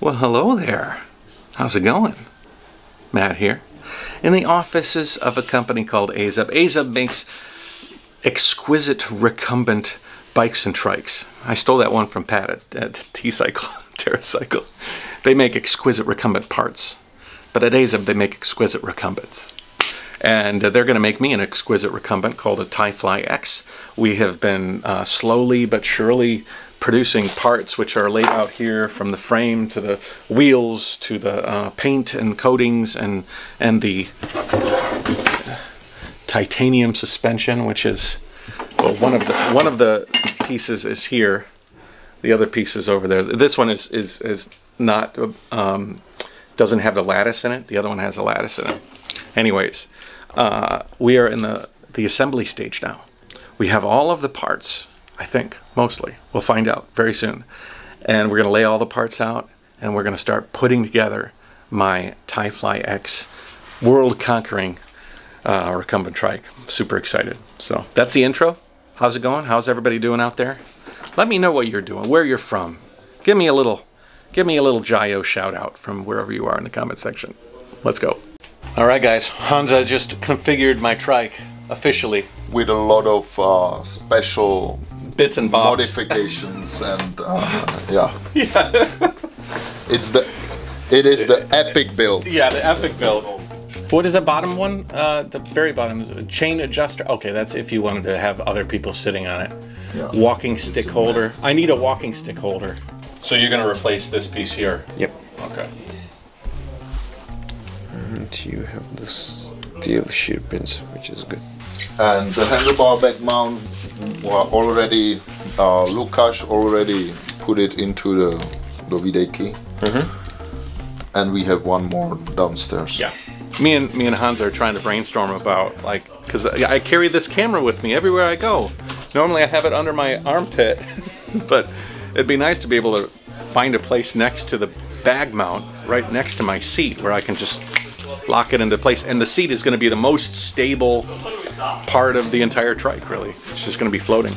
Well, hello there. How's it going? Matt here. In the offices of a company called AZUB. AZUB makes exquisite recumbent bikes and trikes. I stole that one from Pat at TerraCycle. They make exquisite recumbent parts. But at AZUB, they make exquisite recumbents. And they're going to make me an exquisite recumbent called a TiFLYX. We have been slowly but surely producing parts which are laid out here, from the frame to the wheels to the paint and coatings and the titanium suspension, which is, well, one of the pieces is here. The other piece is over there. This one is not doesn't have the lattice in it. The other one has a lattice in it. Anyways, we are in the assembly stage now. We have all of the parts, I think, mostly. We'll find out very soon. And we're going to lay all the parts out, and we're going to start putting together my TiFLYX world-conquering recumbent trike. I'm super excited. So that's the intro. How's it going? How's everybody doing out there? Let me know what you're doing, where you're from. Give me a little Jayoe shout out from wherever you are in the comment section. Let's go. All right, guys. Hansa just configured my trike officially with a lot of special bits and bobs, modifications, and yeah. It is the epic build. Yeah, the epic build. What is the bottom one? The very bottom is a chain adjuster. Okay, that's if you wanted to have other people sitting on it. Yeah. Walking stick holder. I need a walking stick holder. So you're going to replace this piece here? Yep. Okay. And you have the steel shear pins, which is good. And the handlebar back mount, already Lukasz already put it into the videki. And we have one more downstairs. Yeah. Me and Hans are trying to brainstorm about, like, because I carry this camera with me everywhere I go. Normally I have it under my armpit, but it'd be nice to be able to find a place next to the bag mount, right next to my seat, where I can just lock it into place. And the seat is going to be the most stable part of the entire trike, really. It's just going to be floating.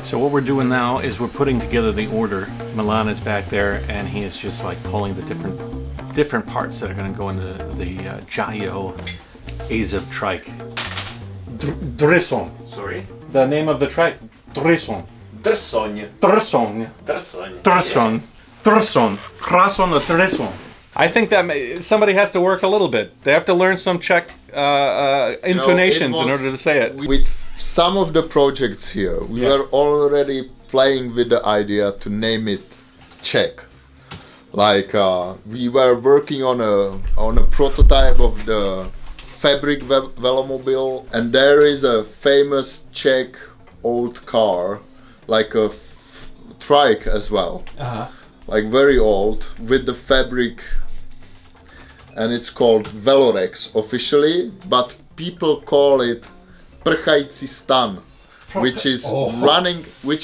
So what we're doing now is we're putting together the order. Milan is back there, and he is just like pulling the different parts that are going to go into the Jayoe AZUB trike. Dresson. Sorry? The name of the trike? Dresson. Dresson. Dresson. Dresson. Dresson. Dresson. Dresson or Dresson. I think that somebody has to work a little bit. They have to learn some Czech intonations in order to say it. With some of the projects here, we were already playing with the idea to name it Czech. Like we were working on a prototype of the fabric velomobile, and there is a famous Czech old car, like a trike as well, like very old, with the fabric, and it's called Velorex officially, but people call it prchající stan, which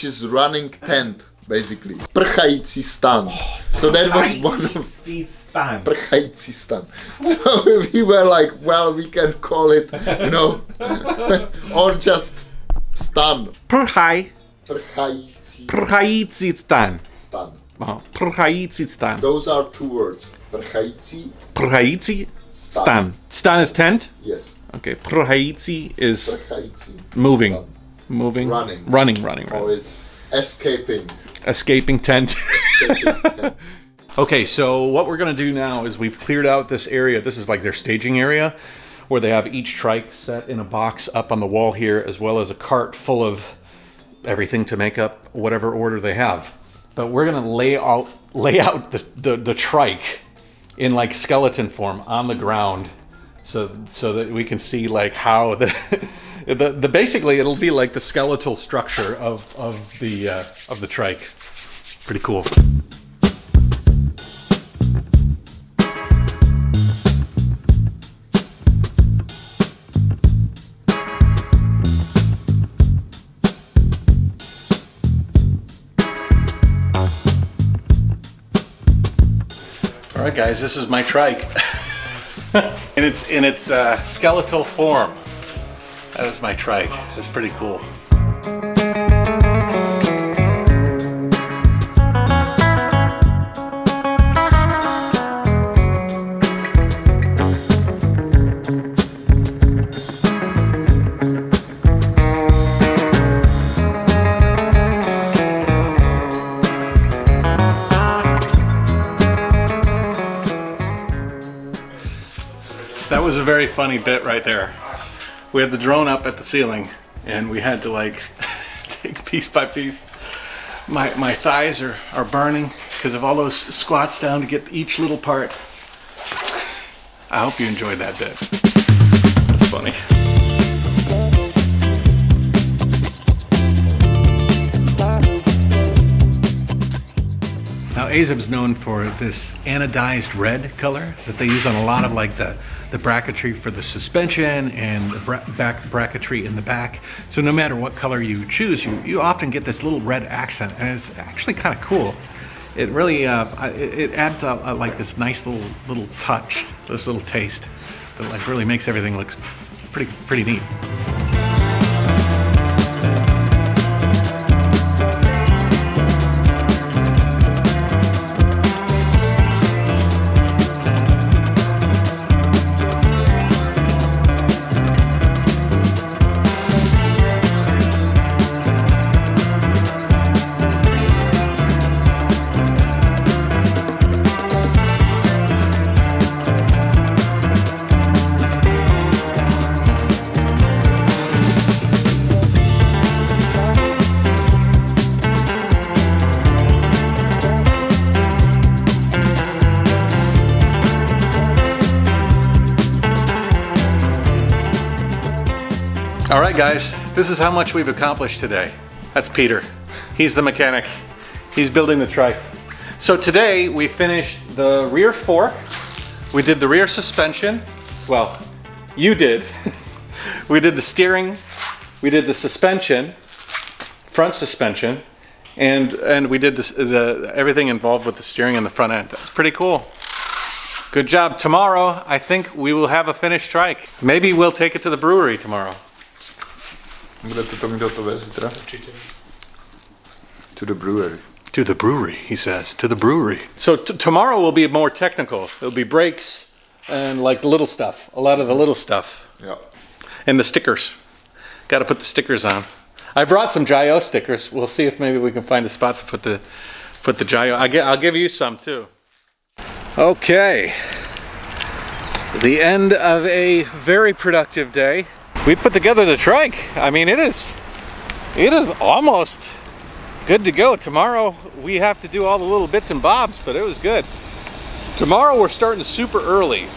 is running tent. Basically, prchající stan. So that was one of prchající stan. So we were like, well, we can call it, you know, or just stan. Prchající stan. Stan. Prchající stan. Those are two words. Prchající stan. Stan is tent? Yes. Okay. Prchající is moving. Stan. Moving. Running. Oh, it's escaping. Escaping tent. Okay, so what we're gonna do now is we've cleared out this area. This is like their staging area, where they have each trike set in a box up on the wall here, as well as a cart full of everything to make up whatever order they have. But we're gonna lay out the trike in like skeleton form on the ground, so that we can see like how the basically it'll be like the skeletal structure of the trike. Pretty cool. All right, guys, this is my trike in its skeletal form. That is my trike. That's pretty cool. was a very funny bit right there. We had the drone up at the ceiling and we had to like take piece by piece. My thighs are burning because of all those squats down to get each little part. I hope you enjoyed that bit. That's funny. Now AZUB is known for this anodized red color that they use on a lot of like the bracketry for the suspension and the bracketry in the back. So no matter what color you choose, you often get this little red accent, and it's actually kind of cool. It really it adds like this nice little touch, this little taste that like really makes everything look pretty neat. All right, guys, this is how much we've accomplished today. That's Peter. He's the mechanic. He's building the trike. So today we finished the rear fork. We did the rear suspension. Well, you did. We did the steering. We did the suspension, front suspension, and we did everything involved with the steering and the front end. That's pretty cool. Good job. Tomorrow, I think we will have a finished trike. Maybe we'll take it to the brewery tomorrow. Budete to mít hotové zítra? To the brewery. To the brewery, he says. To the brewery. So tomorrow will be more technical. It'll be brakes and like the little stuff. A lot of the little stuff. Yeah. And the stickers. Got to put the stickers on. I brought some Jayoe stickers. We'll see if maybe we can find a spot to put the Jayoe. I'll give you some too. Okay. The end of a very productive day. We put together the trike. I mean, it is almost good to go. Tomorrow we have to do all the little bits and bobs, but it was good. Tomorrow we're starting super early.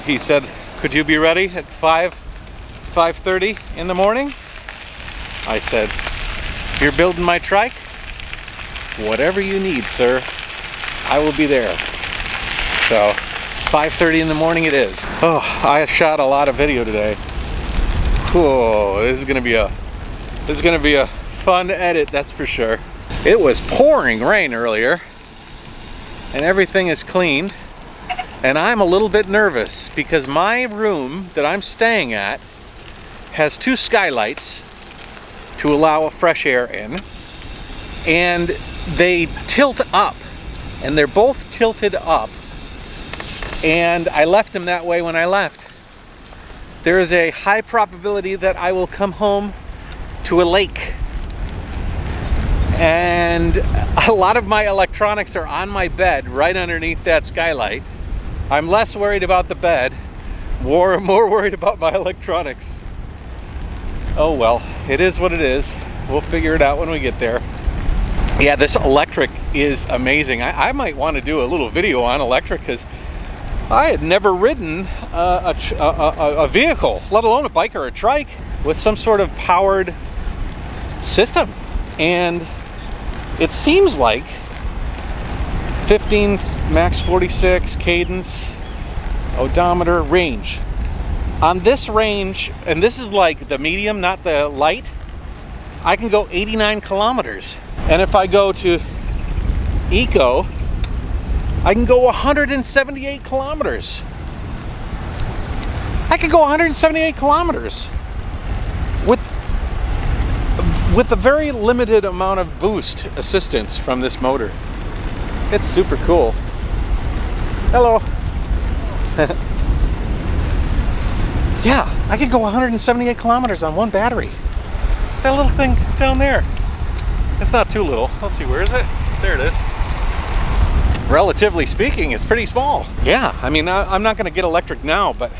He said, could you be ready at 5:30 in the morning? I said, if you're building my trike, whatever you need, sir, I will be there. So 5:30 in the morning it is. Oh, I shot a lot of video today. Oh, this is gonna be a fun edit, that's for sure. It was pouring rain earlier, and everything is cleaned, and I'm a little bit nervous because my room that I'm staying at has 2 skylights to allow fresh air in, and they tilt up, and they're both tilted up, and I left them that way when I left. There is a high probability that I will come home to a lake. And a lot of my electronics are on my bed right underneath that skylight. I'm less worried about the bed, more worried about my electronics. Oh well, it is what it is. We'll figure it out when we get there. Yeah, this electric is amazing. I might want to do a little video on electric because I had never ridden a vehicle, let alone a bike or a trike, with some sort of powered system. And it seems like 15, max 46, cadence, odometer, range. On this range, and this is like the medium, not the light, I can go 89 kilometers. And if I go to Eco, I can go 178 kilometers. I can go 178 kilometers with a very limited amount of boost assistance from this motor. It's super cool. Hello. Yeah, I can go 178 kilometers on one battery. That little thing down there. It's not too little. Let's see, where is it? There it is. Relatively speaking, it's pretty small. Yeah, I mean, I'm not going to get electric now, but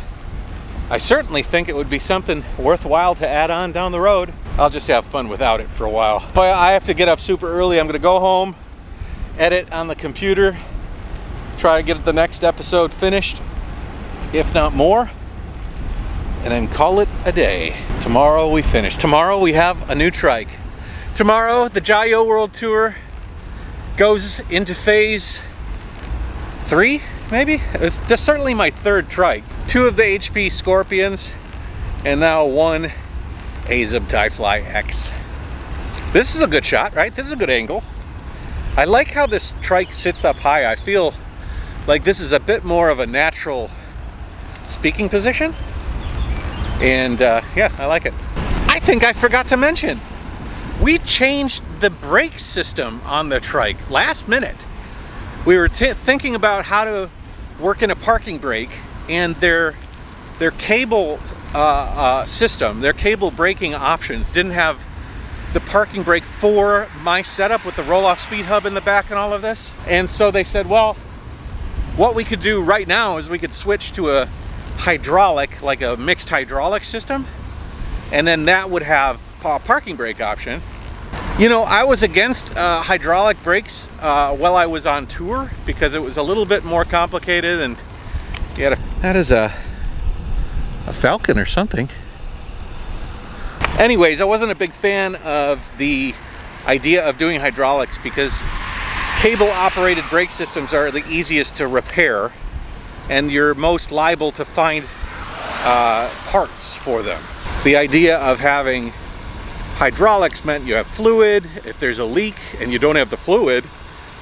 I certainly think it would be something worthwhile to add on down the road. I'll just have fun without it for a while. But I have to get up super early. I'm gonna go home, edit on the computer, try to get the next episode finished, if not more, and then call it a day. Tomorrow we finish. Tomorrow we have a new trike. Tomorrow the Jayoe World Tour goes into phase 3, maybe? It's certainly my 3rd trike. 2 of the HP Scorpions, and now 1 AZUB TiFLYX. This is a good shot, right? This is a good angle. I like how this trike sits up high. I feel like this is a bit more of a natural speaking position. And yeah, I like it. I think I forgot to mention, we changed the brake system on the trike last minute. We were thinking about how to work in a parking brake, and their cable system, their cable braking options didn't have the parking brake for my setup with the roll-off speed hub in the back and all of this. And so they said, well, what we could do right now is we could switch to a hydraulic, like a mixed hydraulic system, and then that would have a parking brake option. You know, I was against hydraulic brakes while I was on tour because it was a little bit more complicated, and you had that is a falcon or something. Anyways, I wasn't a big fan of the idea of doing hydraulics because cable operated brake systems are the easiest to repair, and you're most liable to find parts for them. The idea of having hydraulics meant you have fluid. If there's a leak and you don't have the fluid,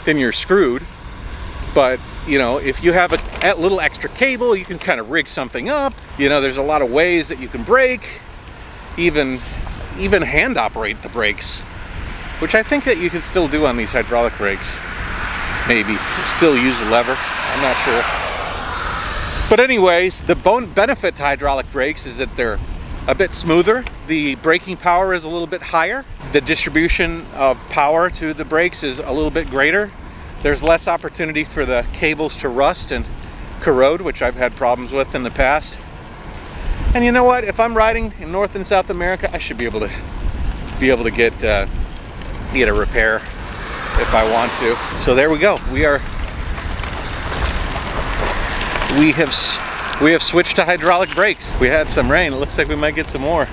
then you're screwed. But you know, if you have a little extra cable, you can kind of rig something up. You know, there's a lot of ways that you can brake, even hand operate the brakes, which I think that you can still do on these hydraulic brakes. Maybe still use a lever, I'm not sure. But anyways, the benefit to hydraulic brakes is that they're a bit smoother. The braking power is a little bit higher. The distribution of power to the brakes is a little bit greater. There's less opportunity for the cables to rust and corrode, which I've had problems with in the past. And you know what? If I'm riding in North and South America, I should be able to get a repair if I want to. So there we go. We have switched to hydraulic brakes. We had some rain. It looks like we might get some more.